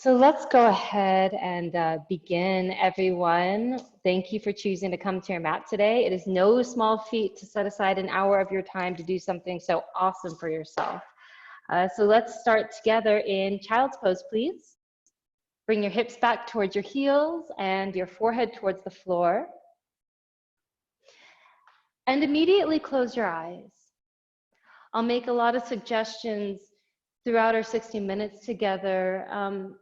So let's go ahead and begin, everyone. Thank you for choosing to come to your mat today. It is no small feat to set aside an hour of your time to do something so awesome for yourself. So let's start together in child's pose, please. Bring your hips back towards your heels and your forehead towards the floor. And immediately close your eyes. I'll make a lot of suggestions throughout our 60 minutes together.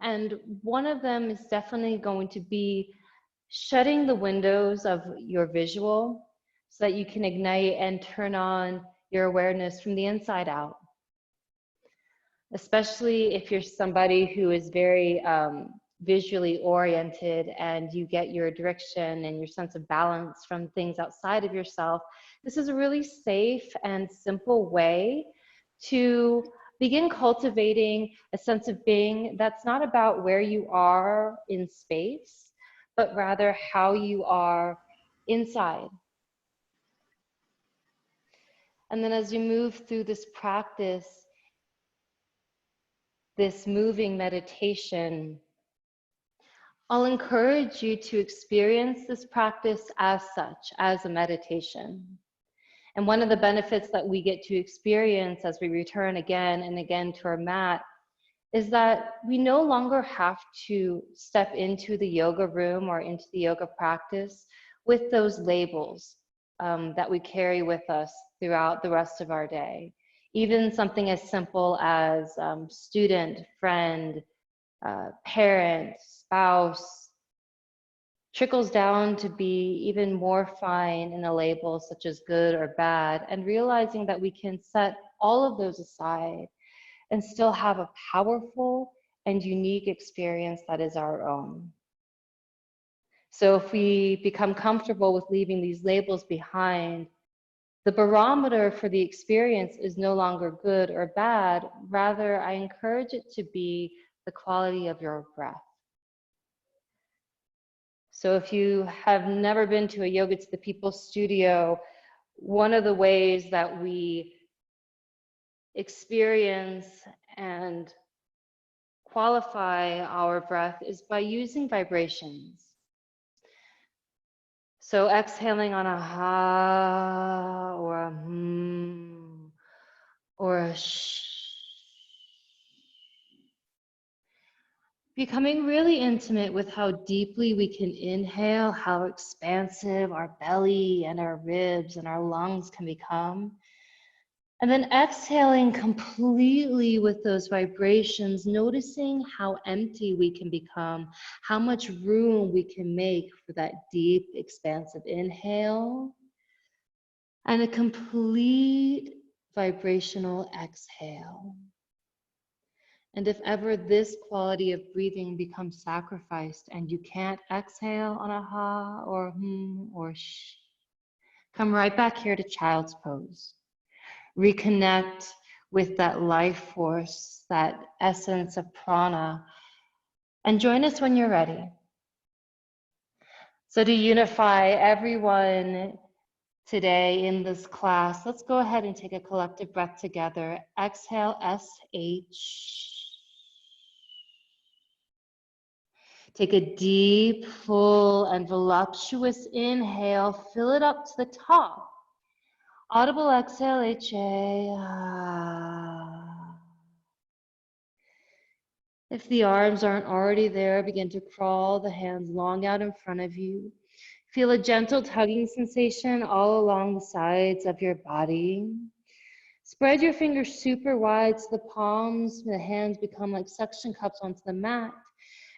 And one of them is definitely going to be shutting the windows of your visual so that you can ignite and turn on your awareness from the inside out. Especially if you're somebody who is very visually oriented and you get your direction and your sense of balance from things outside of yourself. This is a really safe and simple way to begin cultivating a sense of being that's not about where you are in space, but rather how you are inside. And then as you move through this practice, this moving meditation, I'll encourage you to experience this practice as such, as a meditation. And one of the benefits that we get to experience as we return again and again to our mat is that we no longer have to step into the yoga room or into the yoga practice with those labels that we carry with us throughout the rest of our day. Even something as simple as student, friend, parent, spouse, trickles down to be even more fine in a label such as good or bad, and realizing that we can set all of those aside and still have a powerful and unique experience that is our own. So if we become comfortable with leaving these labels behind, the barometer for the experience is no longer good or bad. Rather, I encourage it to be the quality of your breath. So if you have never been to a Yoga to the People studio, one of the ways that we experience and qualify our breath is by using vibrations. So exhaling on a ha or a or a sh. Becoming really intimate with how deeply we can inhale, how expansive our belly and our ribs and our lungs can become. And then exhaling completely with those vibrations, noticing how empty we can become, how much room we can make for that deep, expansive inhale, and a complete vibrational exhale. And if ever this quality of breathing becomes sacrificed and you can't exhale on a ha or or sh, come right back here to child's pose. Reconnect with that life force, that essence of prana, and join us when you're ready. So to unify everyone today in this class, let's go ahead and take a collective breath together. Exhale, SH. Take a deep, full, and voluptuous inhale. Fill it up to the top. Audible exhale, HA. If the arms aren't already there, begin to crawl the hands long out in front of you. Feel a gentle tugging sensation all along the sides of your body. Spread your fingers super wide so the palms, the hands become like suction cups onto the mat.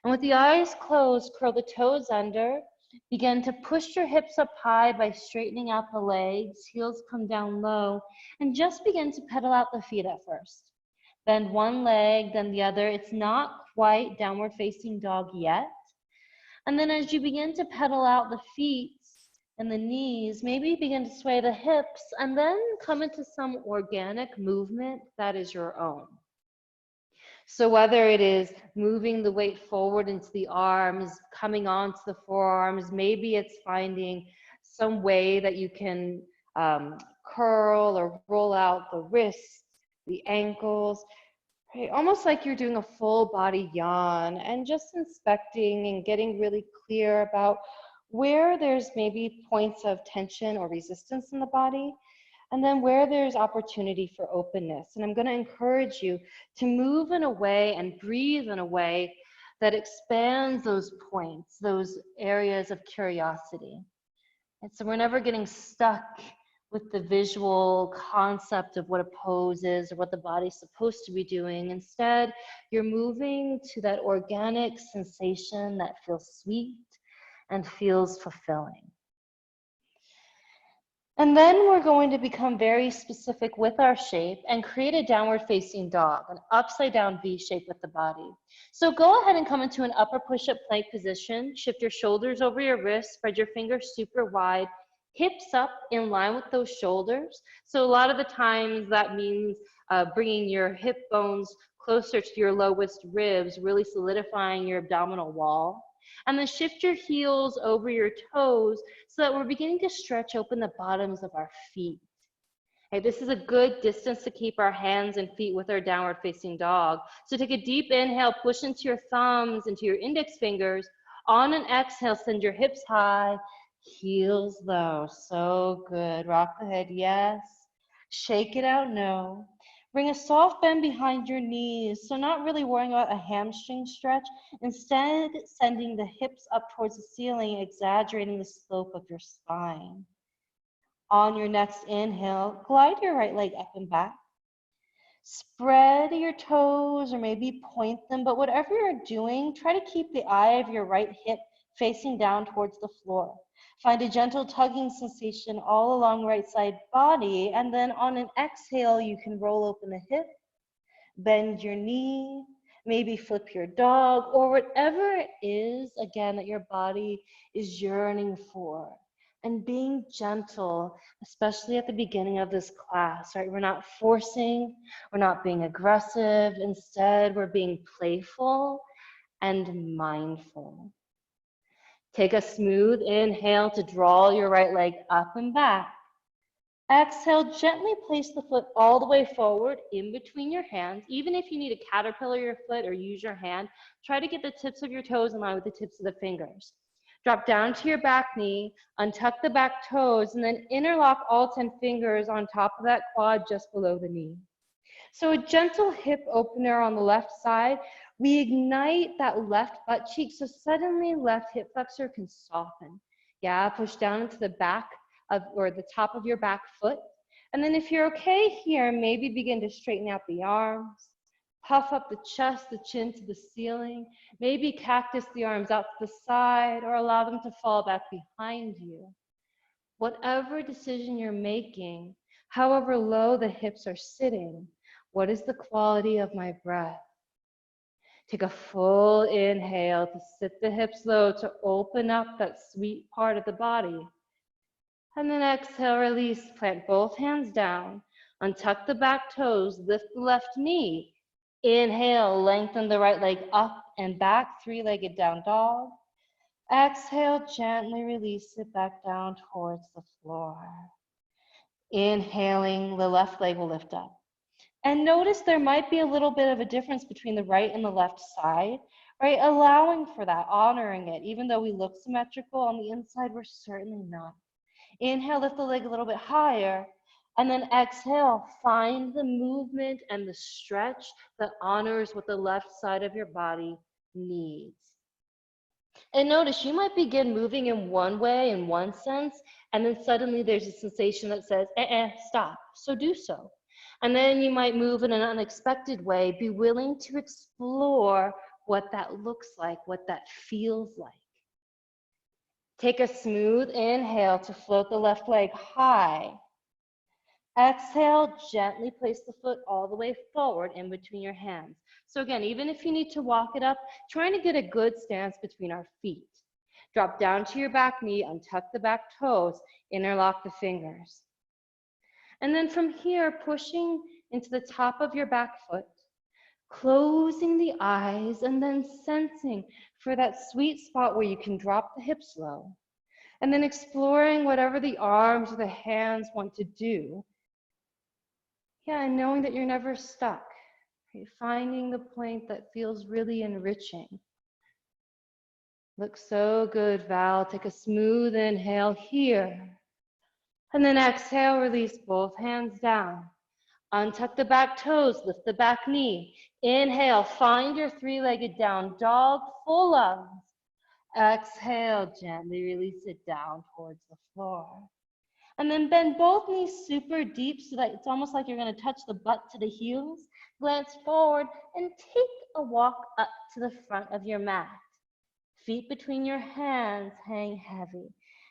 And with the eyes closed, curl the toes under. Begin to push your hips up high by straightening out the legs. Heels come down low. And just begin to pedal out the feet at first. Bend one leg, then the other. It's not quite downward facing dog yet. And then as you begin to pedal out the feet and the knees, maybe begin to sway the hips and then come into some organic movement that is your own. So whether it is moving the weight forward into the arms, coming onto the forearms, maybe it's finding some way that you can curl or roll out the wrists, the ankles. Right, almost like you're doing a full body yawn and just inspecting and getting really clear about where there's maybe points of tension or resistance in the body, and then where there's opportunity for openness. And I'm going to encourage you to move in a way and breathe in a way that expands those points, those areas of curiosity. And so we're never getting stuck with the visual concept of what a pose is or what the body's supposed to be doing. Instead, you're moving to that organic sensation that feels sweet and feels fulfilling. And then we're going to become very specific with our shape and create a downward facing dog, an upside down V shape with the body. So go ahead and come into an upper push-up plank position. Shift your shoulders over your wrists, spread your fingers super wide, hips up in line with those shoulders. So a lot of the times that means bringing your hip bones closer to your lowest ribs, really solidifying your abdominal wall. And then shift your heels over your toes so that we're beginning to stretch open the bottoms of our feet. Okay, this is a good distance to keep our hands and feet with our downward facing dog. So take a deep inhale, push into your thumbs, into your index fingers. On an exhale, send your hips high, heels low. So good. Rock the head, yes. Shake it out, no. Bring a soft bend behind your knees. So not really worrying about a hamstring stretch. Instead, sending the hips up towards the ceiling, exaggerating the slope of your spine. On your next inhale, glide your right leg up and back. Spread your toes or maybe point them, but whatever you're doing, try to keep the eye of your right hip facing down towards the floor. Find a gentle tugging sensation all along right side body, and then on an exhale, you can roll open the hip, bend your knee, maybe flip your dog, or whatever it is, again, that your body is yearning for. And being gentle, especially at the beginning of this class, right? We're not forcing, we're not being aggressive. Instead, we're being playful and mindful. Take a smooth inhale to draw your right leg up and back. Exhale, gently place the foot all the way forward in between your hands. Even if you need to caterpillar your foot or use your hand, try to get the tips of your toes in line with the tips of the fingers. Drop down to your back knee, untuck the back toes, and then interlock all 10 fingers on top of that quad just below the knee. So a gentle hip opener on the left side. We ignite that left butt cheek, so suddenly left hip flexor can soften. Yeah, push down into the back of, or the top of your back foot. And then if you're okay here, maybe begin to straighten out the arms. Puff up the chest, the chin to the ceiling. Maybe cactus the arms out to the side or allow them to fall back behind you. Whatever decision you're making, however low the hips are sitting, what is the quality of my breath? Take a full inhale to sit the hips low, to open up that sweet part of the body. And then exhale, release, plant both hands down, untuck the back toes, lift the left knee. Inhale, lengthen the right leg up and back, three-legged down dog. Exhale, gently release it back down towards the floor. Inhaling, the left leg will lift up. And notice there might be a little bit of a difference between the right and the left side, right? Allowing for that, honoring it. Even though we look symmetrical, on the inside, we're certainly not. Inhale, lift the leg a little bit higher. And then exhale, find the movement and the stretch that honors what the left side of your body needs. And notice you might begin moving in one way, in one sense, and then suddenly there's a sensation that says, stop, so do so. And then you might move in an unexpected way. Be willing to explore what that looks like, what that feels like. Take a smooth inhale to float the left leg high. Exhale, gently place the foot all the way forward in between your hands. So again, even if you need to walk it up, trying to get a good stance between our feet. Drop down to your back knee, untuck the back toes, interlock the fingers. And then from here, pushing into the top of your back foot, closing the eyes, and then sensing for that sweet spot where you can drop the hips low. And then exploring whatever the arms or the hands want to do. Yeah, and knowing that you're never stuck, Right? Finding the point that feels really enriching. Looks so good, Val. Take a smooth inhale here. And then exhale, release both hands down. Untuck the back toes, lift the back knee. Inhale, find your three-legged down dog, full lungs. Exhale, gently release it down towards the floor. And then bend both knees super deep so that it's almost like you're going to touch the butt to the heels. Glance forward and take a walk up to the front of your mat. Feet between your hands hang heavy.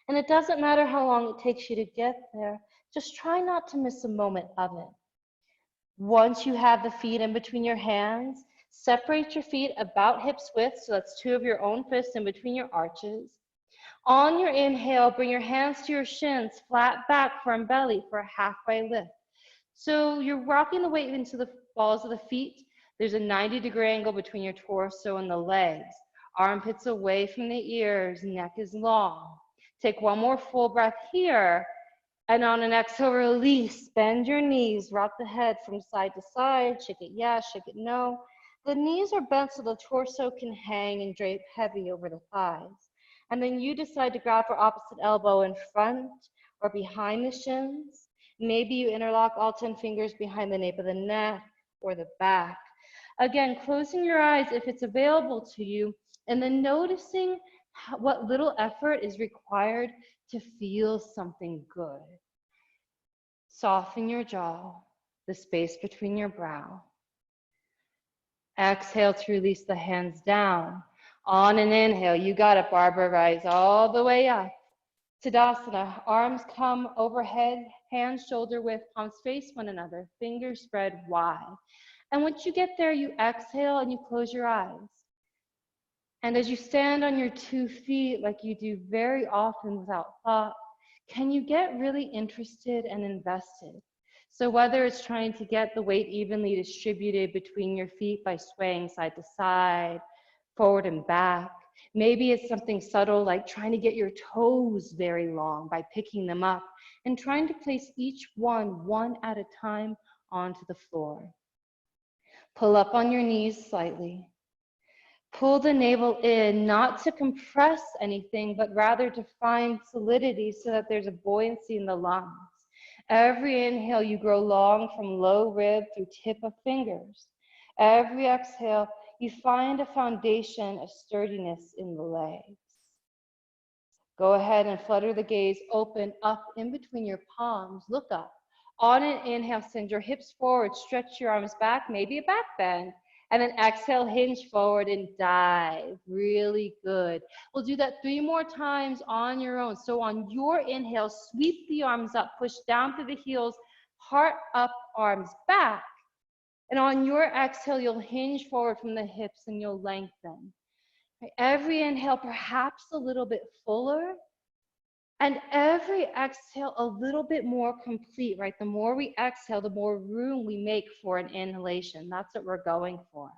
And it doesn't matter how long it takes you to get there. Just try not to miss a moment of it. Once you have the feet in between your hands, separate your feet about hips width, so that's two of your own fists in between your arches. On your inhale, bring your hands to your shins, flat back, firm belly for a halfway lift. So you're rocking the weight into the balls of the feet. There's a 90-degree angle between your torso and the legs. Armpits away from the ears, neck is long. Take one more full breath here. And on an exhale, release, bend your knees, rock the head from side to side, shake it yes, shake it no. The knees are bent so the torso can hang and drape heavy over the thighs. And then you decide to grab your opposite elbow in front or behind the shins. Maybe you interlock all 10 fingers behind the nape of the neck or the back. Again, closing your eyes if it's available to you, and then noticing what little effort is required to feel something good. Soften your jaw, the space between your brow. Exhale to release the hands down. On an inhale, you got it, Barbara. Rise all the way up. Tadasana, arms come overhead, hands shoulder width, palms face one another, fingers spread wide. And once you get there, you exhale and you close your eyes. And as you stand on your 2 feet, like you do very often without thought, can you get really interested and invested? So whether it's trying to get the weight evenly distributed between your feet by swaying side to side, forward and back, maybe it's something subtle like trying to get your toes very long by picking them up and trying to place each one at a time onto the floor. Pull up on your knees slightly. Pull the navel in, not to compress anything, but rather to find solidity so that there's a buoyancy in the lungs. Every inhale, you grow long from low rib through tip of fingers. Every exhale, you find a foundation of sturdiness in the legs. Go ahead and flutter the gaze open up in between your palms. Look up. On an inhale, send your hips forward, stretch your arms back, maybe a back bend. And then exhale, hinge forward and dive. Really good. We'll do that 3 more times on your own. So on your inhale, sweep the arms up, push down through the heels, heart up, arms back. And on your exhale, you'll hinge forward from the hips and you'll lengthen. Every inhale, perhaps a little bit fuller. And every exhale, a little bit more complete, right? The more we exhale, the more room we make for an inhalation. That's what we're going for.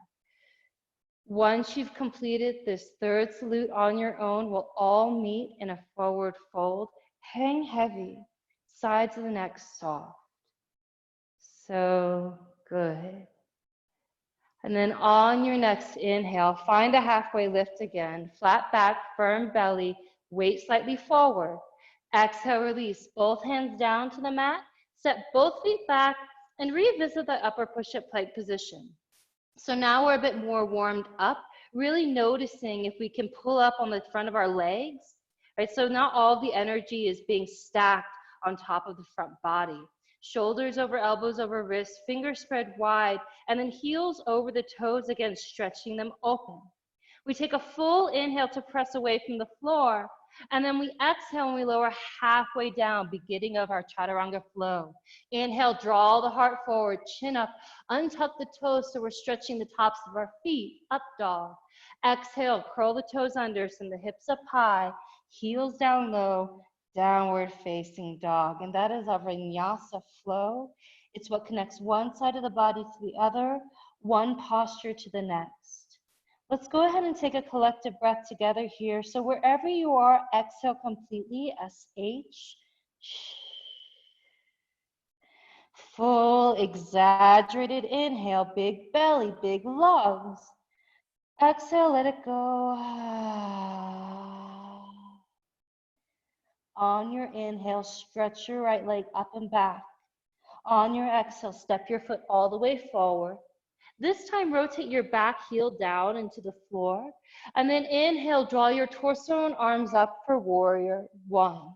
Once you've completed this 3rd salute on your own, we'll all meet in a forward fold. Hang heavy, sides of the neck soft. So good. And then on your next inhale, find a halfway lift again. Flat back, firm belly, weight slightly forward. Exhale, release. Both hands down to the mat. Step both feet back and revisit the upper push-up plank position. So now we're a bit more warmed up, really noticing if we can pull up on the front of our legs, right? So not all the energy is being stacked on top of the front body. Shoulders over elbows over wrists, fingers spread wide, and then heels over the toes, again, stretching them open. We take a full inhale to press away from the floor, and then we exhale and we lower halfway down, beginning of our chaturanga flow. Inhale, draw the heart forward, chin up, untuck the toes so we're stretching the tops of our feet, up dog. Exhale, curl the toes under, send the hips up high, heels down low, downward facing dog. And that is our Vinyasa flow. It's what connects one side of the body to the other, one posture to the next. Let's go ahead and take a collective breath together here. So wherever you are, exhale completely, SH. Full, exaggerated inhale, big belly, big lungs. Exhale, let it go. On your inhale, stretch your right leg up and back. On your exhale, step your foot all the way forward. This time, rotate your back heel down into the floor. And then inhale, draw your torso and arms up for warrior one.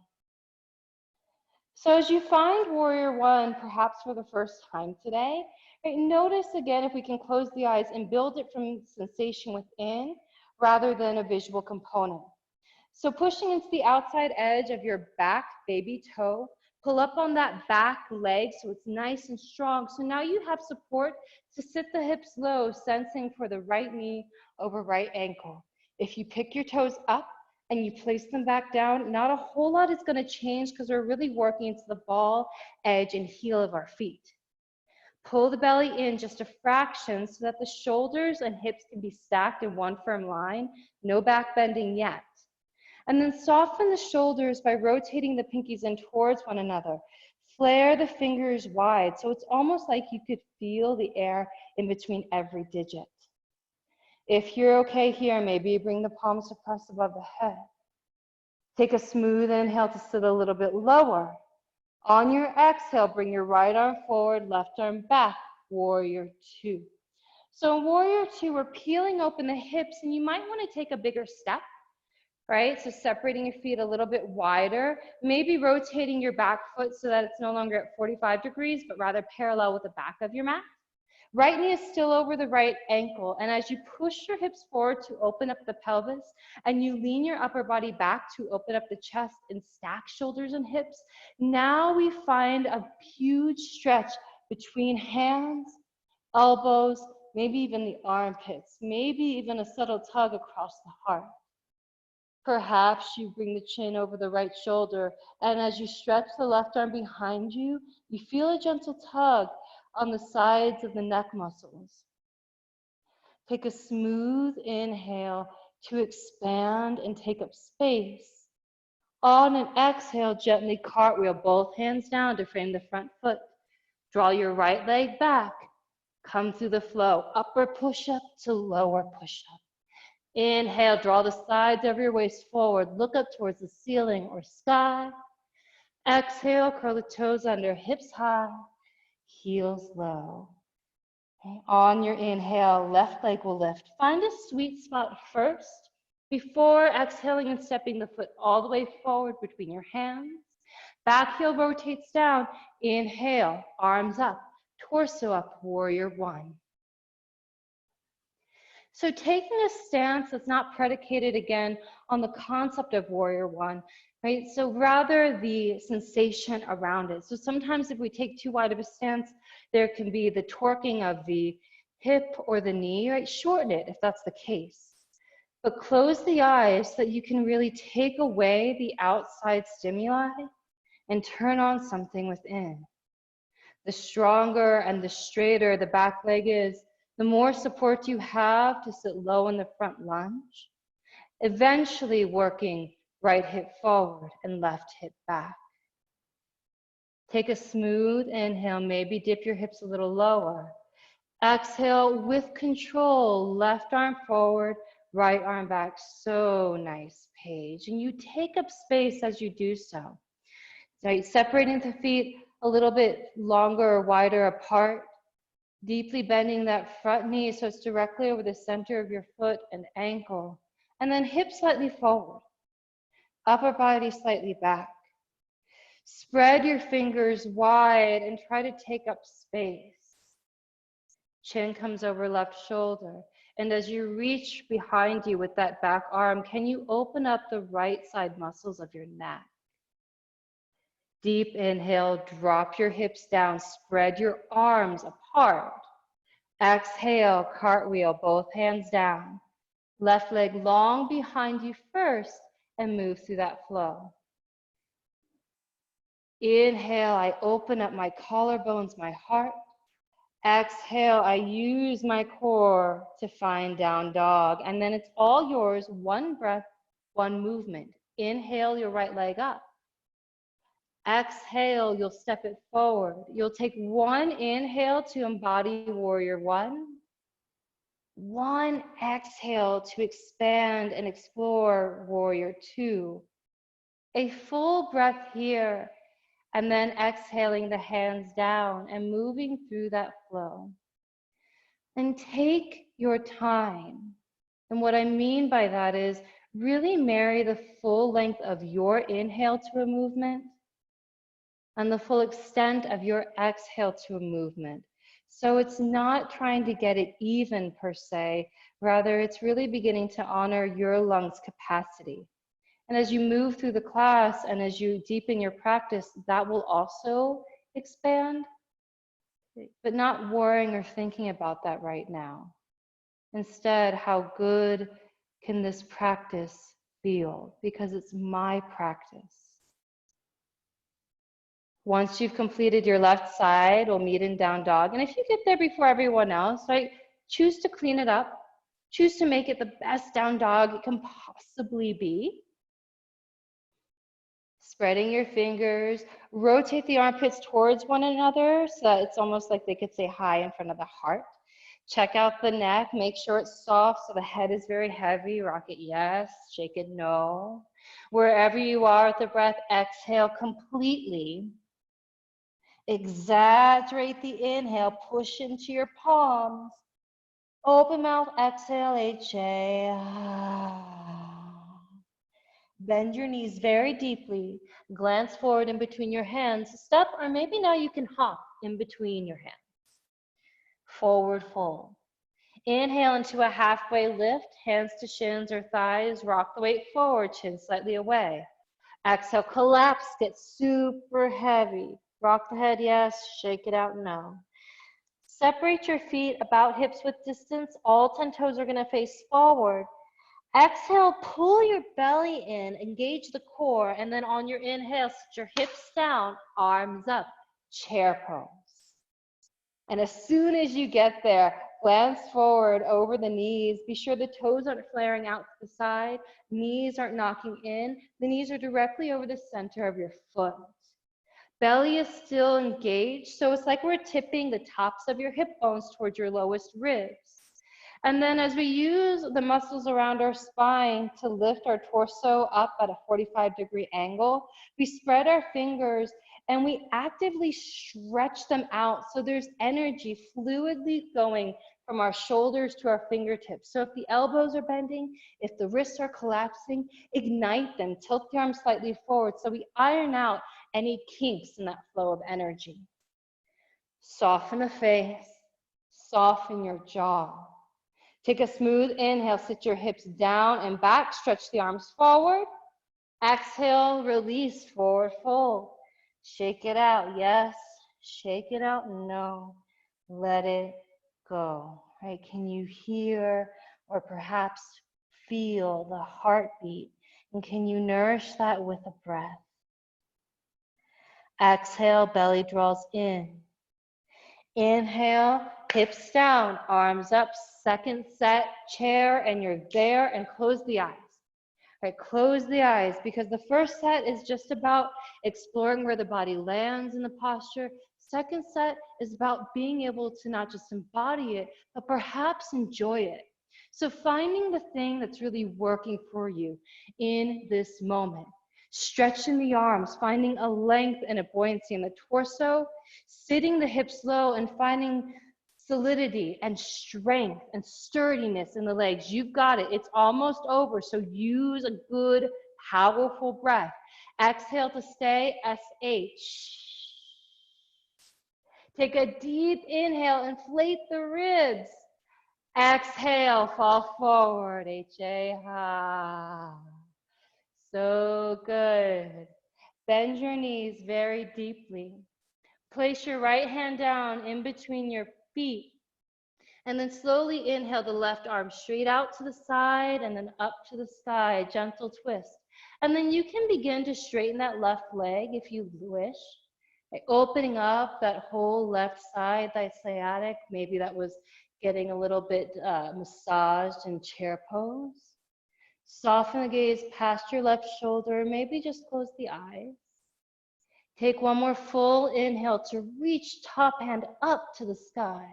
So as you find warrior one, perhaps for the first time today, right, notice again if we can close the eyes and build it from sensation within rather than a visual component. So pushing into the outside edge of your back baby toe, pull up on that back leg so it's nice and strong. So now you have support to sit the hips low, sensing for the right knee over right ankle. If you pick your toes up and you place them back down, not a whole lot is going to change because we're really working into the ball, edge, and heel of our feet. Pull the belly in just a fraction so that the shoulders and hips can be stacked in one firm line, no back bending yet. And then soften the shoulders by rotating the pinkies in towards one another. Flare the fingers wide so it's almost like you could feel the air in between every digit. If you're okay here, maybe bring the palms to press above the head. Take a smooth inhale to sit a little bit lower. On your exhale, bring your right arm forward, left arm back, warrior two. So in warrior two, we're peeling open the hips, and you might want to take a bigger step, right? So separating your feet a little bit wider, maybe rotating your back foot so that it's no longer at 45 degrees, but rather parallel with the back of your mat. Right knee is still over the right ankle, and as you push your hips forward to open up the pelvis, and you lean your upper body back to open up the chest and stack shoulders and hips, now we find a huge stretch between hands, elbows, maybe even the armpits, maybe even a subtle tug across the heart. Perhaps you bring the chin over the right shoulder, and as you stretch the left arm behind you, you feel a gentle tug on the sides of the neck muscles. Take a smooth inhale to expand and take up space. On an exhale, gently cartwheel both hands down to frame the front foot. Draw your right leg back. Come through the flow, upward push-up to lower push-up. Inhale, draw the sides of your waist forward. Look up towards the ceiling or sky. Exhale, curl the toes under, hips high, heels low. Okay. On your inhale, left leg will lift. Find a sweet spot first before exhaling and stepping the foot all the way forward between your hands. Back heel rotates down. Inhale, arms up, torso up, warrior one. So taking a stance that's not predicated again on the concept of warrior one, right? So rather the sensation around it. So sometimes if we take too wide of a stance, there can be the torquing of the hip or the knee, right? Shorten it if that's the case. But close the eyes so that you can really take away the outside stimuli and turn on something within. The stronger and the straighter the back leg is, the more support you have to sit low in the front lunge, eventually working right hip forward and left hip back. Take a smooth inhale, maybe dip your hips a little lower. Exhale with control, left arm forward, right arm back. So nice, Paige. And you take up space as you do so. Right, separating the feet a little bit longer or wider apart. Deeply bending that front knee so it's directly over the center of your foot and ankle. And then hips slightly forward. Upper body slightly back. Spread your fingers wide and try to take up space. Chin comes over left shoulder. And as you reach behind you with that back arm, can you open up the right side muscles of your neck? Deep inhale, drop your hips down, spread your arms apart. Exhale, cartwheel, both hands down. Left leg long behind you first and move through that flow. Inhale, I open up my collarbones, my heart. Exhale, I use my core to find down dog. And then it's all yours, one breath, one movement. Inhale your right leg up. Exhale, you'll step it forward. You'll take one inhale to embody warrior one. One exhale to expand and explore warrior two. A full breath here, and then exhaling the hands down and moving through that flow. And take your time. And what I mean by that is really marry the full length of your inhale to a movement and the full extent of your exhale to a movement. So it's not trying to get it even per se, rather it's really beginning to honor your lungs capacity. And as you move through the class and as you deepen your practice, that will also expand, but not worrying or thinking about that right now. Instead, how good can this practice feel? Because it's my practice. Once you've completed your left side, we'll meet in down dog. And if you get there before everyone else, right, choose to clean it up. Choose to make it the best down dog it can possibly be. Spreading your fingers, rotate the armpits towards one another so that it's almost like they could say hi in front of the heart. Check out the neck, make sure it's soft so the head is very heavy. Rock it yes, shake it no. Wherever you are with the breath, exhale completely. Exaggerate the inhale, push into your palms. Open mouth, exhale, HA. Bend your knees very deeply. Glance forward in between your hands. Step, or maybe now you can hop in between your hands. Forward fold. Inhale into a halfway lift, hands to shins or thighs. Rock the weight forward, chin slightly away. Exhale, collapse, get super heavy. Rock the head, yes. Shake it out, no. Separate your feet about hips width distance. All 10 toes are going to face forward. Exhale, pull your belly in, engage the core, and then on your inhale, sit your hips down, arms up, chair pose. And as soon as you get there, glance forward over the knees. Be sure the toes aren't flaring out to the side. Knees aren't knocking in. The knees are directly over the center of your foot. Belly is still engaged, so it's like we're tipping the tops of your hip bones towards your lowest ribs. And then as we use the muscles around our spine to lift our torso up at a 45-degree angle, we spread our fingers and we actively stretch them out so there's energy fluidly going from our shoulders to our fingertips. So if the elbows are bending, if the wrists are collapsing, ignite them, tilt the arms slightly forward so we iron out any kinks in that flow of energy. Soften the face, soften your jaw. Take a smooth inhale, sit your hips down and back, stretch the arms forward. Exhale, release, forward fold. Shake it out, yes. Shake it out, no. Let it go, right? Can you hear or perhaps feel the heartbeat? And can you nourish that with a breath? Exhale, belly draws in. Inhale, hips down, arms up, second set, chair, and you're there, and close the eyes. Right, close the eyes, because the first set is just about exploring where the body lands in the posture. Second set is about being able to not just embody it, but perhaps enjoy it. So finding the thing that's really working for you in this moment. Stretching the arms, finding a length and a buoyancy in the torso, sitting the hips low and finding solidity and strength and sturdiness in the legs. You've got it. It's almost over. So use a good, powerful breath. Exhale to stay, SH. Take a deep inhale, inflate the ribs. Exhale, fall forward, HA. So good. Bend your knees very deeply. Place your right hand down in between your feet. And then slowly inhale the left arm straight out to the side and then up to the side, gentle twist. And then you can begin to straighten that left leg if you wish. Like opening up that whole left side, that sciatic, maybe that was getting a little bit massaged in chair pose. Soften the gaze past your left shoulder, maybe just close the eyes. Take one more full inhale to reach top hand up to the sky.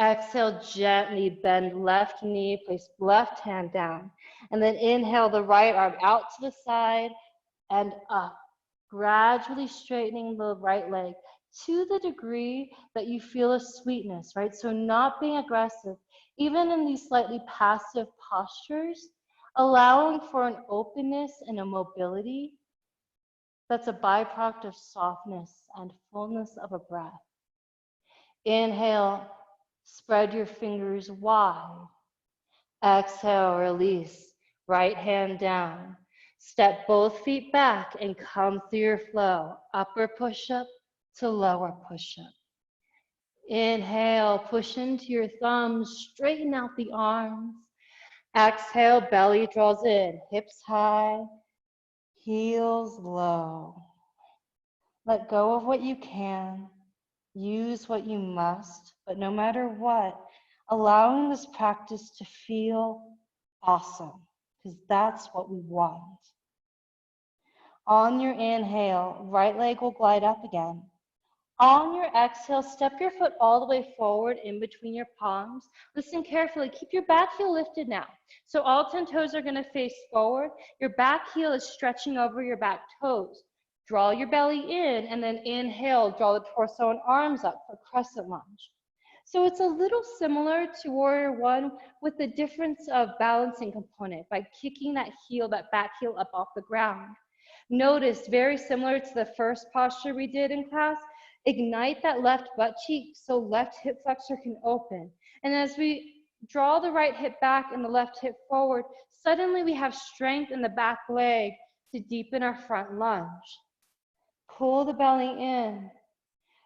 Exhale, gently bend left knee, place left hand down. And then inhale the right arm out to the side and up, gradually straightening the right leg to the degree that you feel a sweetness, right? So not being aggressive, even in these slightly passive postures, allowing for an openness and a mobility that's a byproduct of softness and fullness of a breath. Inhale, spread your fingers wide. Exhale, release, right hand down. Step both feet back and come through your flow. Upper push-up to lower push-up. Inhale, push into your thumbs, straighten out the arms. Exhale, belly draws in, hips high, heels low. Let go of what you can, use what you must, but no matter what, allowing this practice to feel awesome, because that's what we want. On your inhale, right leg will glide up again. On your exhale, step your foot all the way forward in between your palms. Listen carefully, keep your back heel lifted now. So all 10 toes are gonna face forward. Your back heel is stretching over your back toes. Draw your belly in and then inhale, draw the torso and arms up for crescent lunge. So it's a little similar to warrior one with the difference of balancing component by kicking that heel, that back heel up off the ground. Notice, very similar to the first posture we did in class, ignite that left butt cheek so left hip flexor can open. And as we draw the right hip back and the left hip forward, suddenly we have strength in the back leg to deepen our front lunge. Pull the belly in.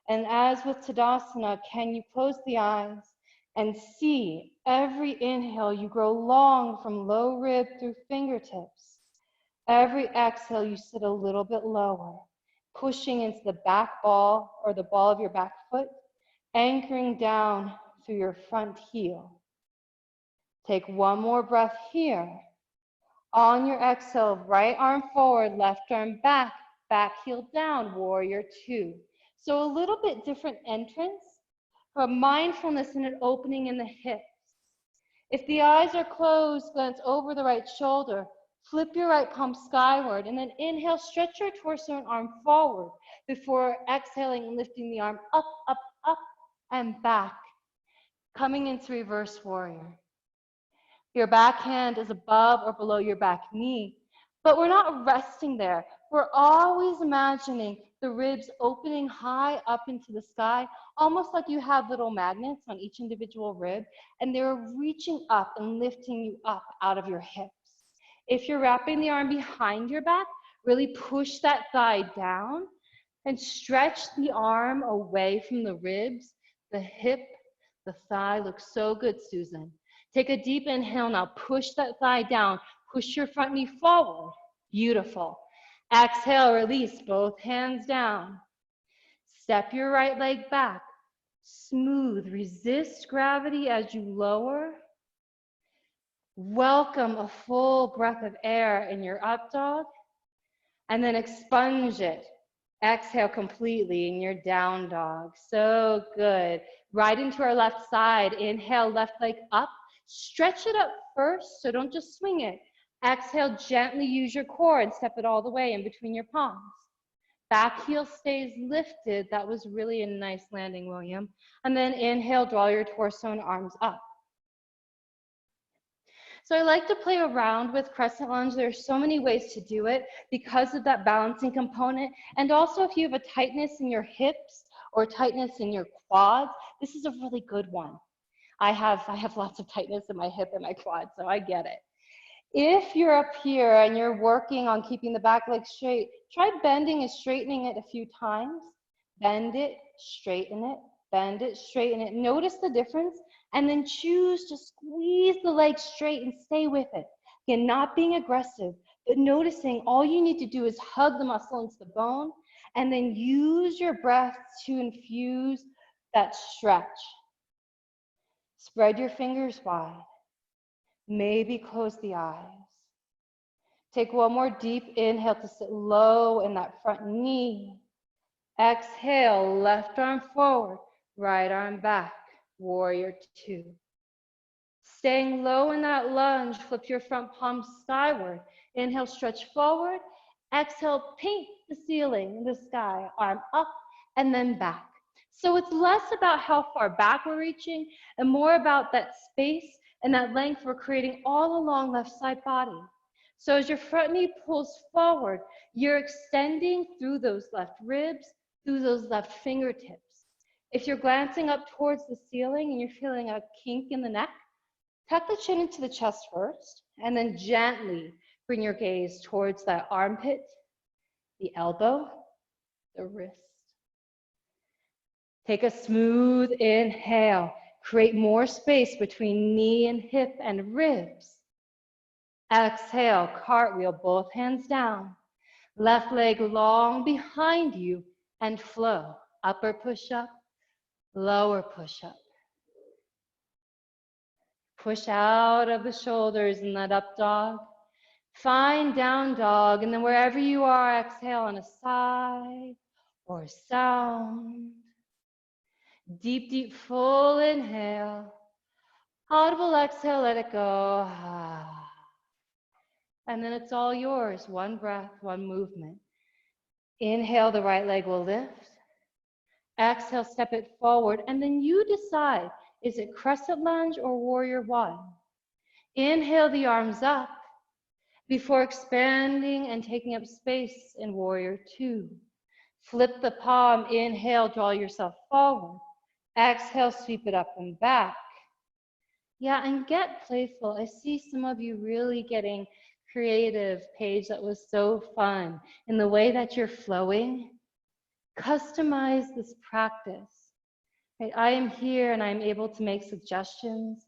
And as with Tadasana, can you close the eyes and see every inhale you grow long from low rib through fingertips. Every exhale you sit a little bit lower, pushing into the back ball or the ball of your back foot, anchoring down through your front heel. Take one more breath here. On your exhale, right arm forward, left arm back, back heel down, warrior two. So a little bit different entrance, but mindfulness and an opening in the hips. If the eyes are closed, glance over the right shoulder, flip your right palm skyward, and then inhale, stretch your torso and arm forward before exhaling and lifting the arm up, up, up, and back, coming into reverse warrior. Your back hand is above or below your back knee, but we're not resting there. We're always imagining the ribs opening high up into the sky, almost like you have little magnets on each individual rib, and they're reaching up and lifting you up out of your hips. If you're wrapping the arm behind your back, really push that thigh down and stretch the arm away from the ribs, the hip, the thigh. Looks so good, Susan. Take a deep inhale now. Push that thigh down. Push your front knee forward. Beautiful. Exhale, release both hands down. Step your right leg back. Smooth. Resist gravity as you lower. Welcome a full breath of air in your up dog. And then expunge it. Exhale completely in your down dog. So good. Right into our left side. Inhale, left leg up. Stretch it up first, so don't just swing it. Exhale, gently use your core and step it all the way in between your palms. Back heel stays lifted. That was really a nice landing, William. And then inhale, draw your torso and arms up. So I like to play around with crescent lunge. There are so many ways to do it because of that balancing component. And also if you have a tightness in your hips or tightness in your quads, this is a really good one. I have lots of tightness in my hip and my quad, so I get it. If you're up here and you're working on keeping the back leg straight, try bending and straightening it a few times. Bend it, straighten it, bend it, straighten it. Notice the difference, and then choose to squeeze the leg straight and stay with it. Again, not being aggressive, but noticing all you need to do is hug the muscle into the bone, and then use your breath to infuse that stretch. Spread your fingers wide. Maybe close the eyes. Take one more deep inhale to sit low in that front knee. Exhale, left arm forward, right arm back, warrior two. Staying low in that lunge, flip your front palm skyward. Inhale, stretch forward. Exhale, paint the ceiling in the sky, arm up and then back. So it's less about how far back we're reaching and more about that space and that length we're creating all along left side body. So as your front knee pulls forward, you're extending through those left ribs, through those left fingertips. If you're glancing up towards the ceiling and you're feeling a kink in the neck, tuck the chin into the chest first, and then gently bring your gaze towards that armpit, the elbow, the wrist. Take a smooth inhale. Create more space between knee and hip and ribs. Exhale, cartwheel, both hands down. Left leg long behind you and flow. Upper push-up, lower push-up. Push out of the shoulders in that up dog. Find down dog, and then wherever you are, exhale on a sigh or a sound. Deep, deep, full inhale. Audible exhale, let it go. And then it's all yours. One breath, one movement. Inhale, the right leg will lift. Exhale, step it forward, and then you decide, is it crescent lunge or warrior one? Inhale the arms up before expanding and taking up space in warrior two. Flip the palm, inhale, draw yourself forward. Exhale, sweep it up and back. Yeah, and get playful. I see some of you really getting creative, Paige. That was so fun. In the way that you're flowing, customize this practice. Right? I am here and I'm able to make suggestions.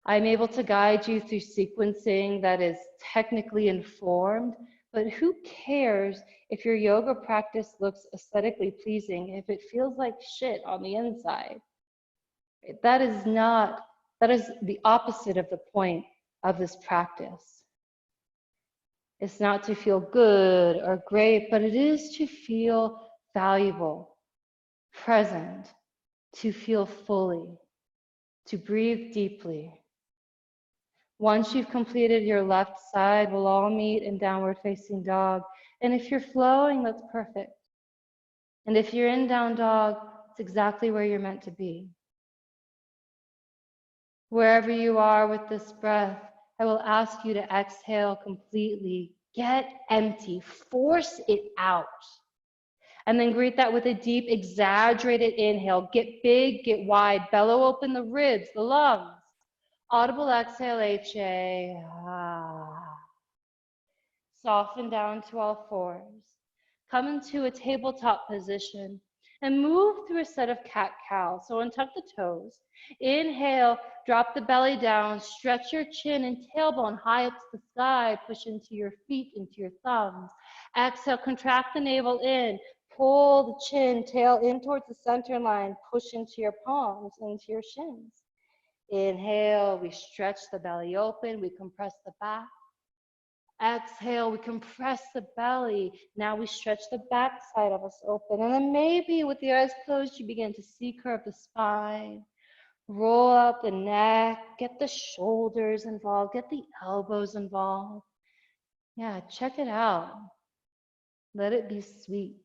I'm able to guide you through sequencing that is technically informed, but who cares if your yoga practice looks aesthetically pleasing if it feels like shit on the inside? That is the opposite of the point of this practice. It's not to feel good or great, but it is to feel valuable, present, to feel fully, to breathe deeply. Once you've completed your left side, we'll all meet in downward facing dog. And if you're flowing, that's perfect. And if you're in down dog, it's exactly where you're meant to be. Wherever you are with this breath, I will ask you to exhale completely. Get empty. Force it out. And then greet that with a deep, exaggerated inhale. Get big, get wide. Bellow open the ribs, the lungs. Audible exhale, HA. Soften down to all fours. Come into a tabletop position and move through a set of cat-cow. So untuck the toes. Inhale, drop the belly down, stretch your chin and tailbone high up to the sky. Push into your feet, into your thumbs. Exhale, contract the navel in. Pull the chin, tail in towards the center line. Push into your palms, into your shins. Inhale, we stretch the belly open, we compress the back. Exhale, we compress the belly. Now we stretch the back side of us open. And then maybe with the eyes closed, you begin to C-curve the spine. Roll up the neck, get the shoulders involved, get the elbows involved. Yeah, check it out. Let it be sweet.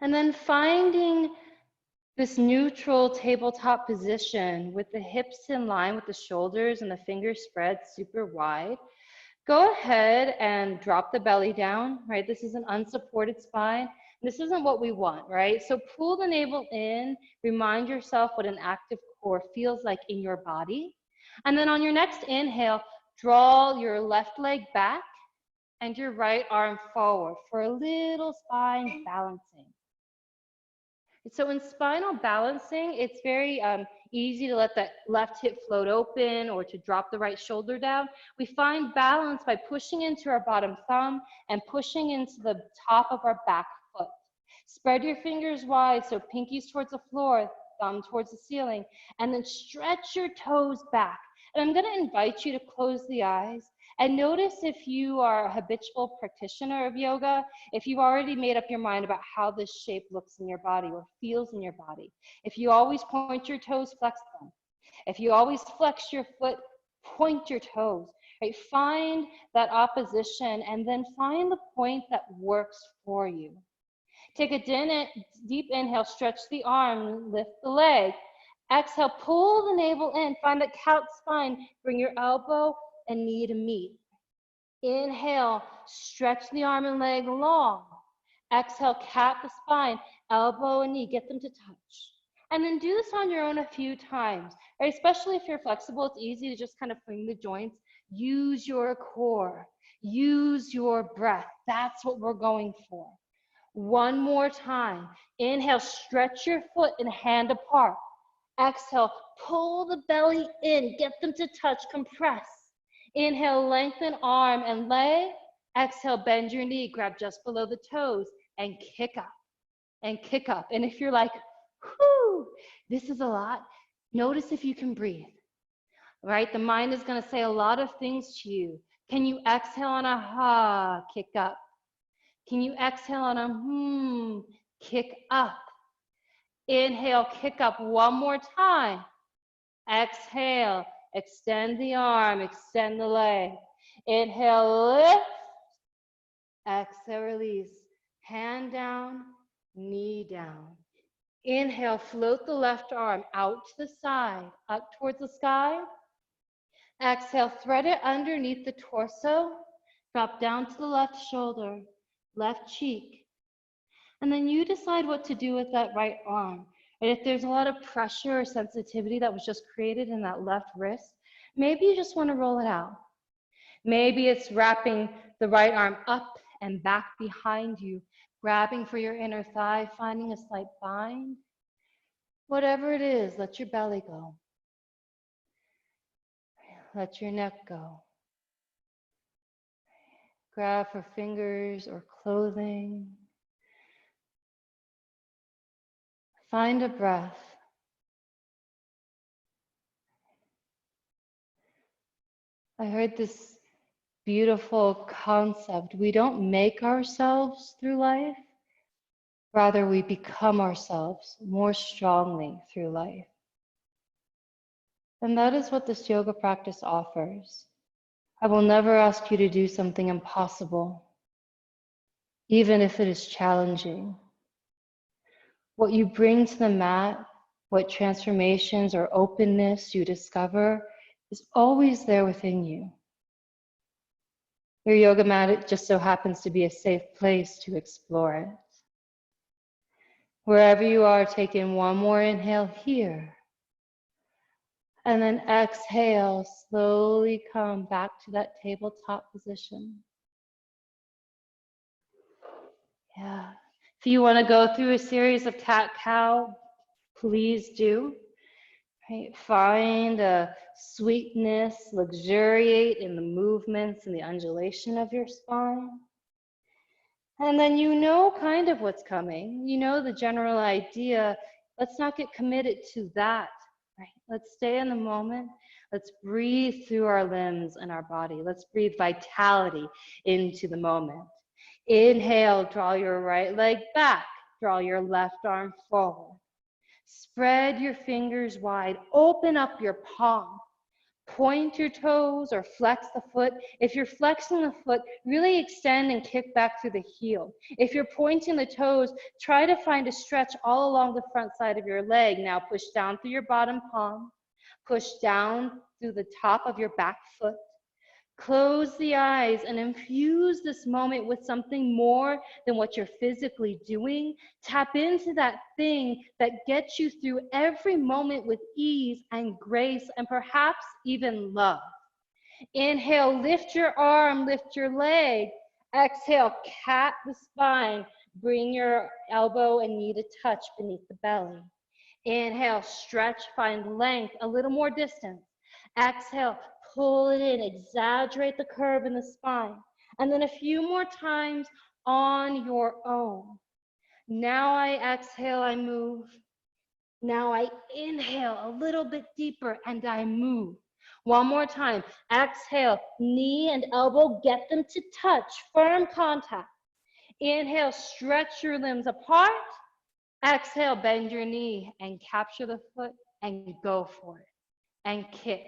And then finding this neutral tabletop position with the hips in line with the shoulders and the fingers spread super wide. Go ahead and drop the belly down, right? This is an unsupported spine. This isn't what we want, right? So pull the navel in, remind yourself what an active core feels like in your body. And then on your next inhale, draw your left leg back and your right arm forward for a little spine balancing. So in spinal balancing, it's very easy to let that left hip float open or to drop the right shoulder down. We find balance by pushing into our bottom thumb and pushing into the top of our back foot. Spread your fingers wide, so pinkies towards the floor, thumb towards the ceiling, and then stretch your toes back And I'm going to invite you to close the eyes and notice if you are a habitual practitioner of yoga, if you've already made up your mind about how this shape looks in your body or feels in your body. If you always point your toes, flex them. If you always flex your foot, point your toes. Right? Find that opposition and then find the point that works for you. Take a deep inhale, stretch the arm, lift the leg. Exhale, pull the navel in, find that couch spine, bring your elbow and knee to meet. Inhale, stretch the arm and leg long. Exhale, cat the spine, elbow and knee, get them to touch. And then do this on your own a few times, right? Especially if you're flexible, it's easy to just kind of fling the joints. Use your core, use your breath. That's what we're going for. One more time. Inhale, stretch your foot and hand apart. Exhale, pull the belly in, get them to touch, compress. Inhale, lengthen arm and leg. Exhale, bend your knee, grab just below the toes and kick up and kick up. And if you're like, whoo, this is a lot, notice if you can breathe, right? The mind is gonna say a lot of things to you. Can you exhale on a ha, kick up? Can you exhale on a kick up? Inhale, kick up one more time. Exhale, extend the arm, extend the leg. Inhale, lift. Exhale, release. Hand down, knee down. Inhale, float the left arm out to the side, up towards the sky. Exhale, thread it underneath the torso. Drop down to the left shoulder, left cheek. And then you decide what to do with that right arm. And if there's a lot of pressure or sensitivity that was just created in that left wrist, maybe you just want to roll it out. Maybe it's wrapping the right arm up and back behind you, grabbing for your inner thigh, finding a slight bind. Whatever it is, let your belly go. Let your neck go. Grab for fingers or clothing. Find a breath. I heard this beautiful concept. We don't make ourselves through life. Rather, we become ourselves more strongly through life. And that is what this yoga practice offers. I will never ask you to do something impossible, even if it is challenging. What you bring to the mat, what transformations or openness you discover is always there within you. Your yoga mat, it just so happens to be a safe place to explore it. Wherever you are, take in one more inhale here. And then exhale, slowly come back to that tabletop position. Yeah. If you want to go through a series of cat-cow, please do. Right? Find a sweetness, luxuriate in the movements and the undulation of your spine. And then you know kind of what's coming. You know the general idea. Let's not get committed to that. Right? Let's stay in the moment. Let's breathe through our limbs and our body. Let's breathe vitality into the moment. Inhale, draw your right leg back. Draw your left arm forward. Spread your fingers wide. Open up your palm. Point your toes or flex the foot. If you're flexing the foot, really extend and kick back through the heel. If you're pointing the toes, try to find a stretch all along the front side of your leg. Now push down through your bottom palm. Push down through the top of your back foot. Close the eyes and infuse this moment with something more than what you're physically doing. Tap into that thing that gets you through every moment with ease and grace and perhaps even love. Inhale, lift your arm, lift your leg. Exhale, cat the spine. Bring your elbow and knee to touch beneath the belly. Inhale, stretch, find length, a little more distance. Exhale, pull it in, exaggerate the curve in the spine. And then a few more times on your own. Now I exhale, I move. Now I inhale a little bit deeper and I move. One more time. Exhale, knee and elbow, get them to touch, firm contact. Inhale, stretch your limbs apart. Exhale, bend your knee and capture the foot and go for it and kick.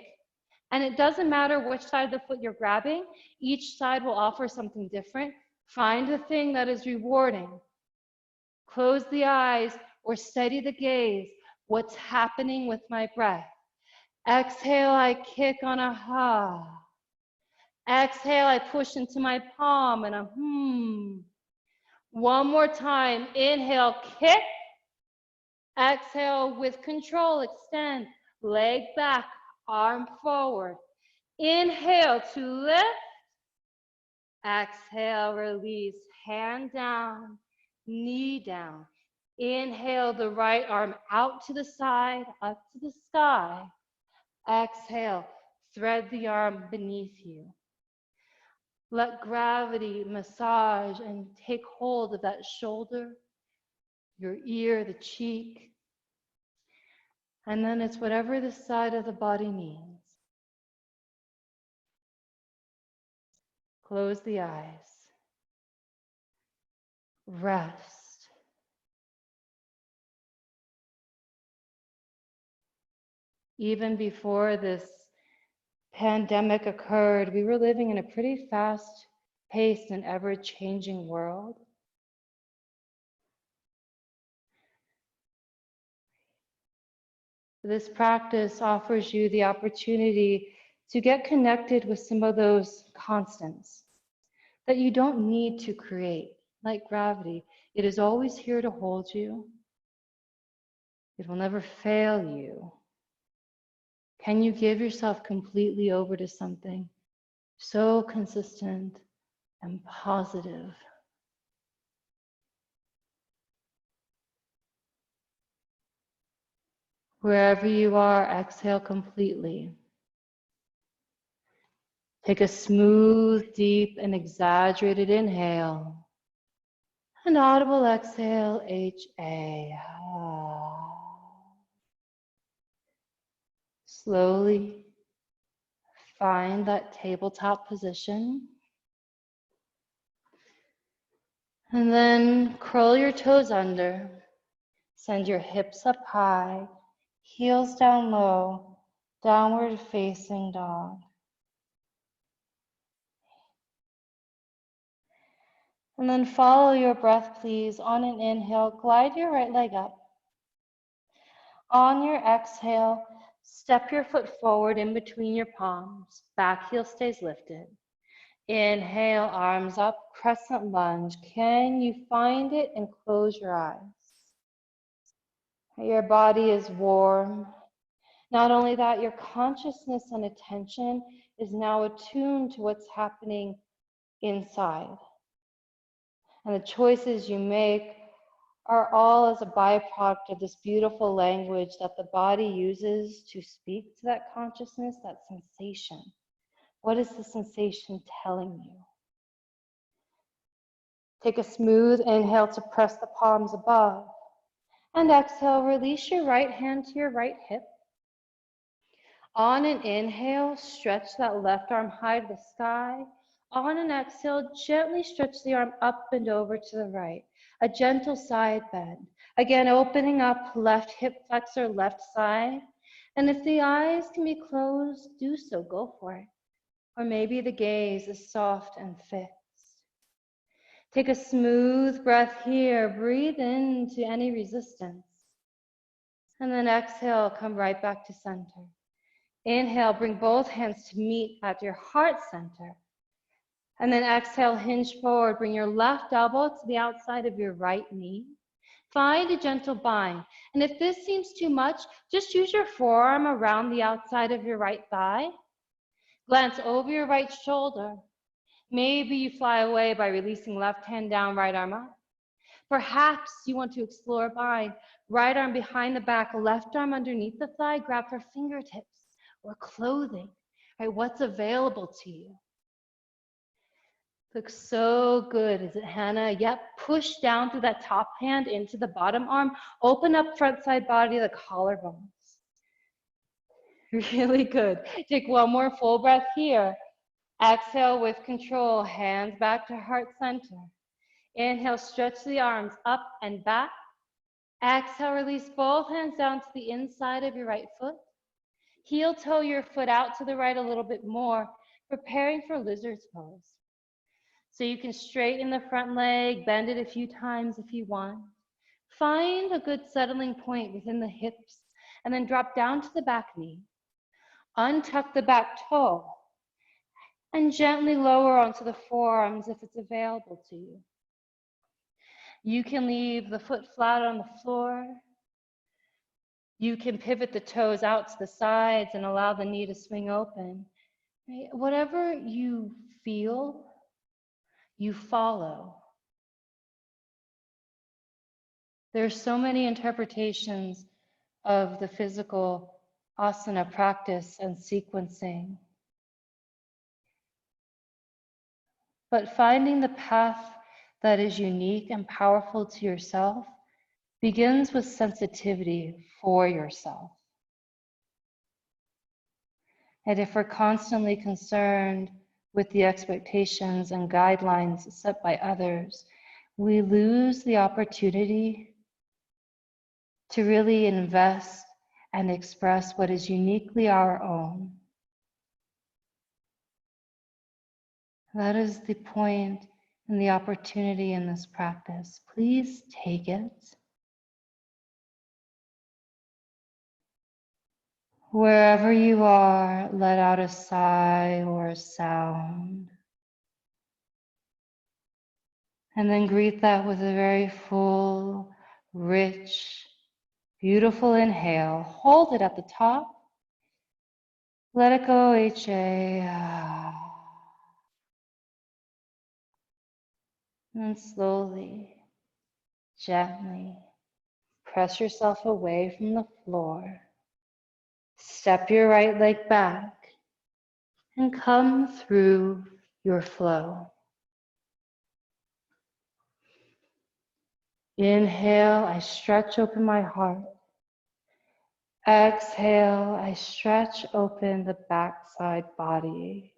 And it doesn't matter which side of the foot you're grabbing. Each side will offer something different. Find the thing that is rewarding. Close the eyes or steady the gaze. What's happening with my breath? Exhale, I kick on a ha. Exhale, I push into my palm and a One more time. Inhale, kick. Exhale with control, extend. Leg back, arm forward. Inhale to lift. Exhale, release. Hand down, knee down. Inhale the right arm out to the side, up to the sky. Exhale, thread the arm beneath you. Let gravity massage and take hold of that shoulder, your ear, the cheek. And then it's whatever the side of the body needs. Close the eyes. Rest. Even before this pandemic occurred, we were living in a pretty fast-paced and ever-changing world. This practice offers you the opportunity to get connected with some of those constants that you don't need to create, like gravity. It is always here to hold you. It will never fail you. Can you give yourself completely over to something so consistent and positive? Wherever you are, exhale completely. Take a smooth, deep, and exaggerated inhale. An audible exhale, H-A. Slowly find that tabletop position. And then curl your toes under. Send your hips up high, heels down low, downward facing dog. And then follow your breath, please. On an inhale, glide your right leg up. On your exhale, step your foot forward in between your palms. Back heel stays lifted. Inhale, arms up, crescent lunge. Can you find it and close your eyes? Your body is warm. Not only that, your consciousness and attention is now attuned to what's happening inside. And the choices you make are all as a byproduct of this beautiful language that the body uses to speak to that consciousness, that sensation. What is the sensation telling you? Take a smooth inhale to press the palms above. And exhale, release your right hand to your right hip. On an inhale, stretch that left arm high to the sky. On an exhale, gently stretch the arm up and over to the right. A gentle side bend. Again, opening up left hip flexor, left side. And if the eyes can be closed, do so, go for it. Or maybe the gaze is soft and fixed. Take a smooth breath here. Breathe into any resistance. And then exhale, come right back to center. Inhale, bring both hands to meet at your heart center. And then exhale, hinge forward. Bring your left elbow to the outside of your right knee. Find a gentle bind. And if this seems too much, just use your forearm around the outside of your right thigh. Glance over your right shoulder. Maybe you fly away by releasing left hand down, right arm up. Perhaps you want to explore a bind. Right arm behind the back, left arm underneath the thigh. Grab for fingertips or clothing. Right? What's available to you? Looks so good. Is it Hannah? Yep. Push down through that top hand into the bottom arm. Open up front side body, the collarbones. Really good. Take one more full breath here. Exhale with control, hands back to heart center. Inhale, stretch the arms up and back. Exhale, release both hands down to the inside of your right foot. Heel toe your foot out to the right a little bit more, preparing for lizard's pose. So you can straighten the front leg, bend it a few times if you want. Find a good settling point within the hips, and then drop down to the back knee. Untuck the back toe, and gently lower onto the forearms if it's available to you. You can leave the foot flat on the floor. You can pivot the toes out to the sides and allow the knee to swing open. Right? Whatever you feel, you follow. There's so many interpretations of the physical asana practice and sequencing. But finding the path that is unique and powerful to yourself begins with sensitivity for yourself. And if we're constantly concerned with the expectations and guidelines set by others, we lose the opportunity to really invest and express what is uniquely our own. That is the point and the opportunity in this practice. Please take it. Wherever you are, let out a sigh or a sound. And then greet that with a very full, rich, beautiful inhale. Hold it at the top. Let it go, HA. And slowly, gently, press yourself away from the floor. Step your right leg back and come through your flow. Inhale, I stretch open my heart. Exhale, I stretch open the backside body.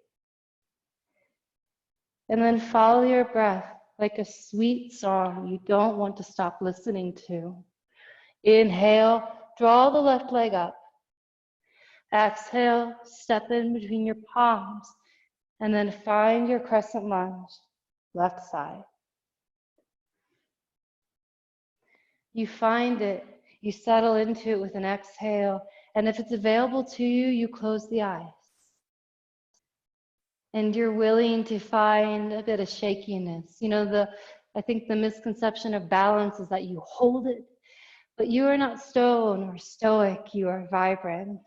And then follow your breath like a sweet song you don't want to stop listening to. Inhale, draw the left leg up. Exhale, step in between your palms, and then find your crescent lunge, left side. You find it, you settle into it with an exhale, and if it's available to you, you close the eyes. And you're willing to find a bit of shakiness. You know, I think the misconception of balance is that you hold it, but you are not stone or stoic, you are vibrant.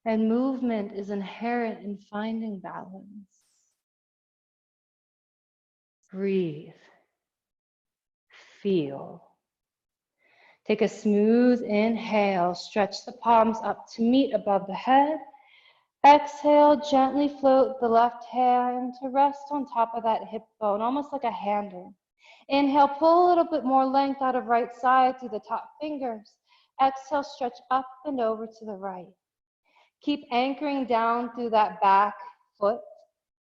And movement is inherent in finding balance. Breathe. Feel. Take a smooth inhale, stretch the palms up to meet above the head. Exhale, gently float the left hand to rest on top of that hip bone, almost like a hander. Inhale, pull a little bit more length out of right side through the top fingers. Exhale, stretch up and over to the right. Keep anchoring down through that back foot,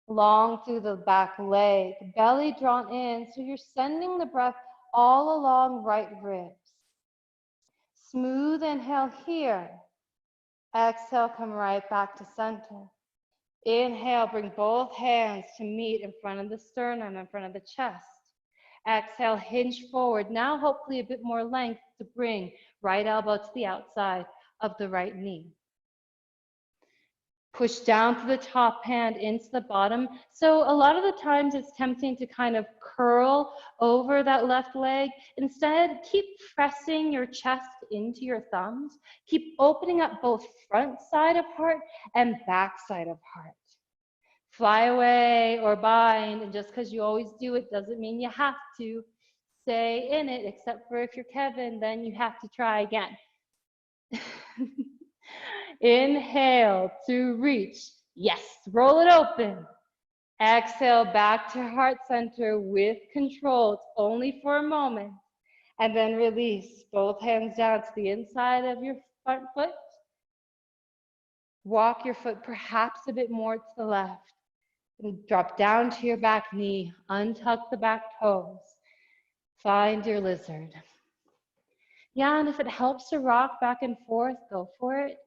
long through the back leg, belly drawn in, so you're sending the breath all along right ribs. Smooth inhale here. Exhale, come right back to center. Inhale, bring both hands to meet in front of the sternum, in front of the chest. Exhale, hinge forward. Now hopefully a bit more length to bring right elbow to the outside of the right knee. Push down to the top hand into the bottom. So a lot of the times it's tempting to kind of curl over that left leg. Instead, keep pressing your chest into your thumbs. Keep opening up both front side of heart and back side of heart. Fly away or bind, and just because you always do it doesn't mean you have to. Stay in it, except for if you're Kevin, then you have to try again. Inhale to reach. Yes, roll it open. Exhale back to heart center with control. It's only for a moment. And then release both hands down to the inside of your front foot. Walk your foot perhaps a bit more to the left and drop down to your back knee. Untuck the back toes. Find your lizard. Yeah, and if it helps to rock back and forth, go for it.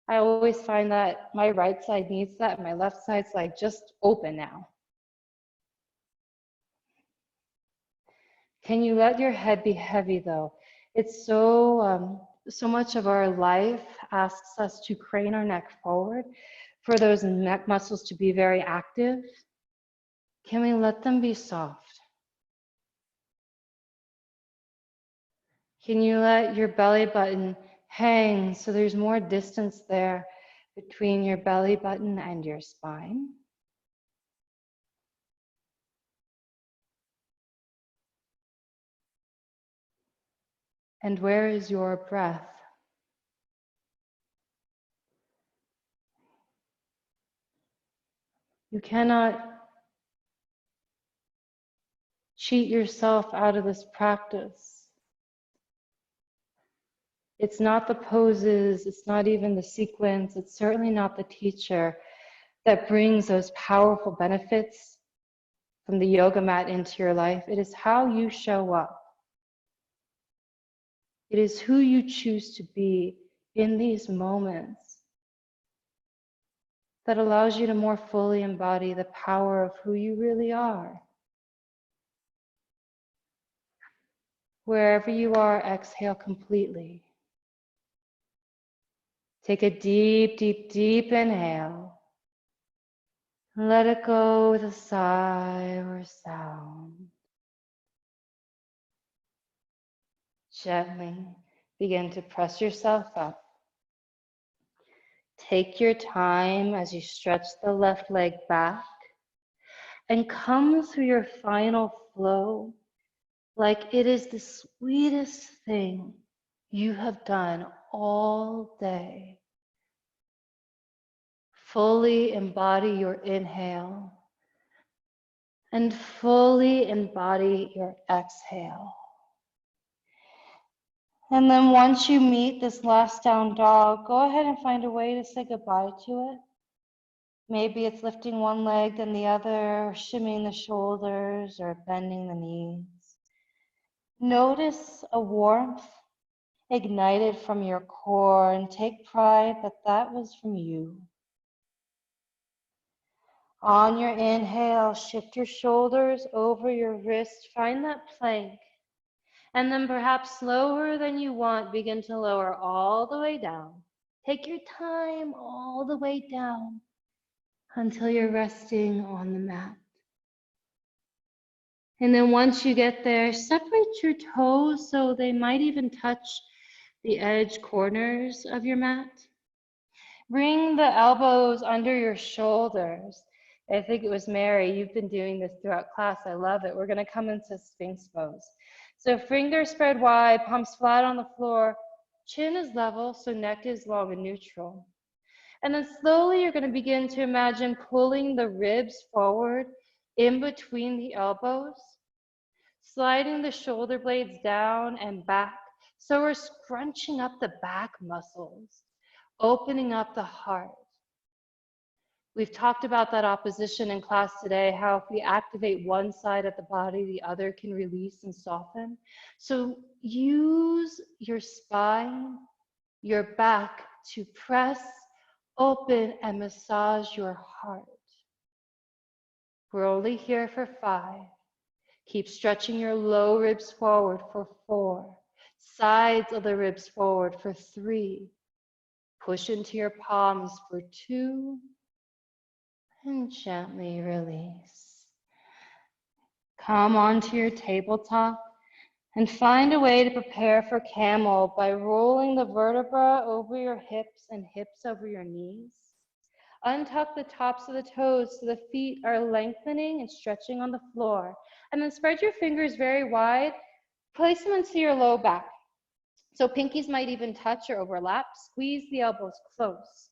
I always find that my right side needs that, and my left side's like just open now. Can you let your head be heavy though? It's so much of our life asks us to crane our neck forward for those neck muscles to be very active. Can we let them be soft? Can you let your belly button hang so there's more distance there between your belly button and your spine? And where is your breath? You cannot cheat yourself out of this practice. It's not the poses, it's not even the sequence, it's certainly not the teacher that brings those powerful benefits from the yoga mat into your life. It is how you show up. It is who you choose to be in these moments that allows you to more fully embody the power of who you really are. Wherever you are, exhale completely. Take a deep, deep, deep inhale. Let it go with a sigh or a sound. Gently begin to press yourself up. Take your time as you stretch the left leg back and come through your final flow like it is the sweetest thing you have done all day. Fully embody your inhale and fully embody your exhale. And then once you meet this last down dog, go ahead and find a way to say goodbye to it. Maybe it's lifting one leg then the other, or shimmying the shoulders, or bending the knees. Notice a warmth ignited from your core and take pride that that was from you. On your inhale, shift your shoulders over your wrist, find that plank. And then perhaps slower than you want, begin to lower all the way down. Take your time all the way down until you're resting on the mat. And then once you get there, separate your toes so they might even touch the edge corners of your mat. Bring the elbows under your shoulders. I think it was Mary, you've been doing this throughout class. I love it. We're going to come into Sphinx pose. So fingers spread wide, palms flat on the floor, chin is level, so neck is long and neutral. And then slowly you're going to begin to imagine pulling the ribs forward in between the elbows, sliding the shoulder blades down and back. So we're scrunching up the back muscles, opening up the heart. We've talked about that opposition in class today, how if we activate one side of the body, the other can release and soften. So use your spine, your back to press, open, and massage your heart. We're only here for 5. Keep stretching your low ribs forward for 4. Sides of the ribs forward for 3. Push into your palms for 2. And gently release. Come onto your tabletop and find a way to prepare for camel by rolling the vertebra over your hips and hips over your knees. Untuck the tops of the toes so the feet are lengthening and stretching on the floor. And then spread your fingers very wide. Place them into your low back. So pinkies might even touch or overlap. Squeeze the elbows close.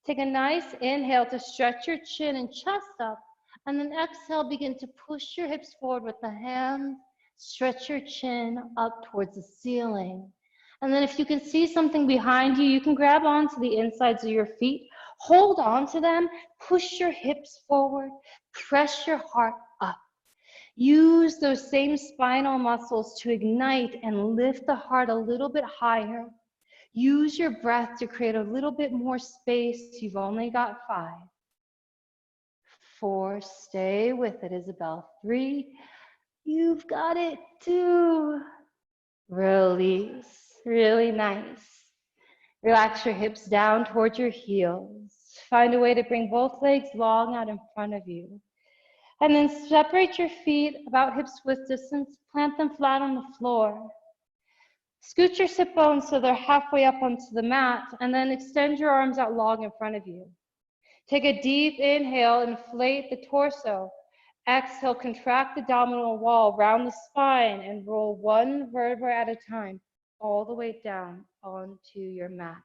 Take a nice inhale to stretch your chin and chest up, and then exhale, begin to push your hips forward with the hands, stretch your chin up towards the ceiling, And then if you can see something behind you, you can grab onto the insides of your feet, hold on to them, push your hips forward, press your heart up. Use those same spinal muscles to ignite and lift the heart a little bit higher. Use your breath to create a little bit more space. You've only got 5, 4, stay with it, Isabel. 3, you've got it. 2, release, really nice. Relax your hips down towards your heels. Find a way to bring both legs long out in front of you. And then separate your feet about hips width distance, plant them flat on the floor. Scoot your sit bones so they're halfway up onto the mat, and then extend your arms out long in front of you. Take a deep inhale, inflate the torso. Exhale, contract the abdominal wall, round the spine, and roll 1 vertebra at a time, all the way down onto your mat.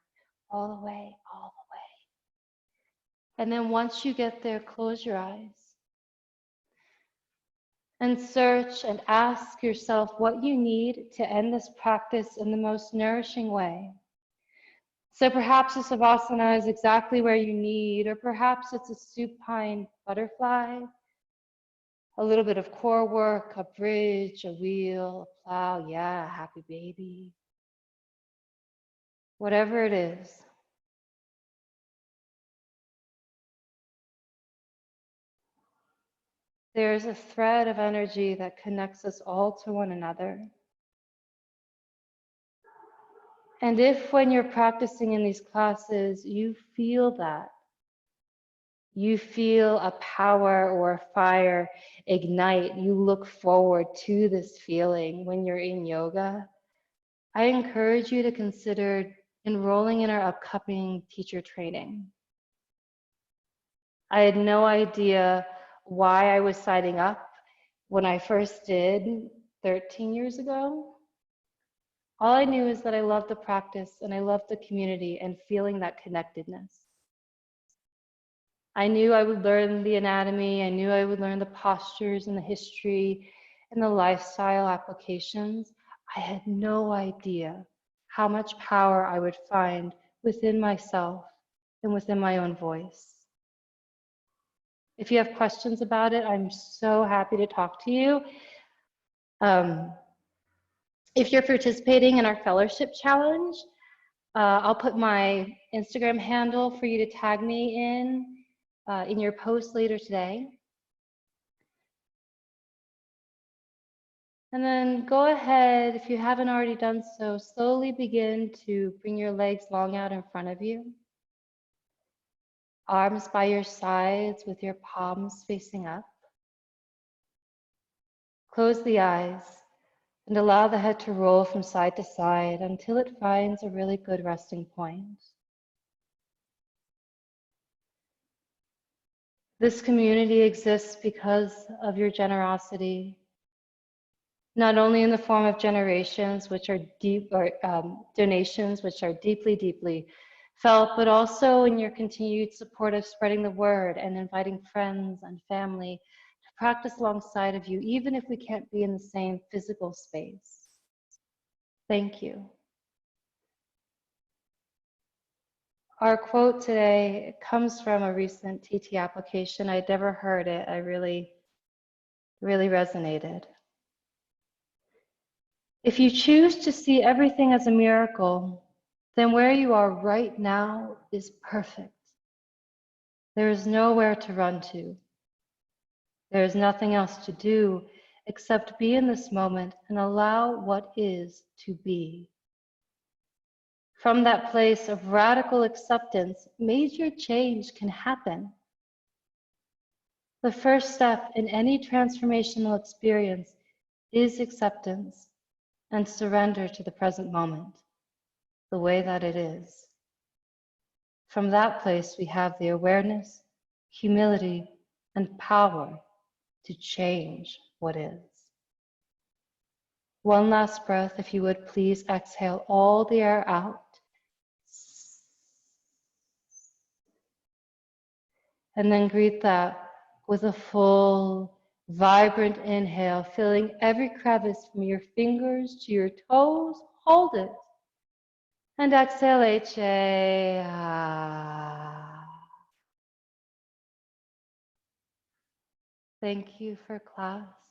All the way, all the way. And then once you get there, close your eyes. And search and ask yourself what you need to end this practice in the most nourishing way. So perhaps a savasana is exactly where you need, or perhaps it's a supine butterfly, a little bit of core work, a bridge, a wheel, a plow, yeah, a happy baby. Whatever it is. There's a thread of energy that connects us all to one another. And if when you're practicing in these classes, you feel that, you feel a power or a fire ignite, you look forward to this feeling when you're in yoga, I encourage you to consider enrolling in our upcoming teacher training. I had no idea why I was signing up when I first did 13 years ago. All I knew is that I loved the practice and I loved the community and feeling that connectedness. I knew I would learn the anatomy, I knew I would learn the postures and the history and the lifestyle applications. I had no idea how much power I would find within myself and within my own voice. If you have questions about it, I'm so happy to talk to you. If you're participating in our fellowship challenge, I'll put my Instagram handle for you to tag me in your post later today. And then go ahead, if you haven't already done so, slowly begin to bring your legs long out in front of you. Arms by your sides with your palms facing up. Close the eyes and allow the head to roll from side to side until it finds a really good resting point. This community exists because of your generosity, not only in the form of donations, which are donations, which are deeply, deeply felt, but also in your continued support of spreading the word and inviting friends and family to practice alongside of you, even if we can't be in the same physical space. Thank you. Our quote today comes from a recent TT application. I'd never heard it. I really resonated. If you choose to see everything as a miracle, then where you are right now is perfect. There is nowhere to run to. There is nothing else to do except be in this moment and allow what is to be. From that place of radical acceptance, major change can happen. The first step in any transformational experience is acceptance and surrender to the present moment, the way that it is. From that place, we have the awareness, humility, and power to change what is. One last breath, if you would please exhale all the air out. And then greet that with a full, vibrant inhale, filling every crevice from your fingers to your toes. Hold it. And exhale, HA. Ah. Thank you for class.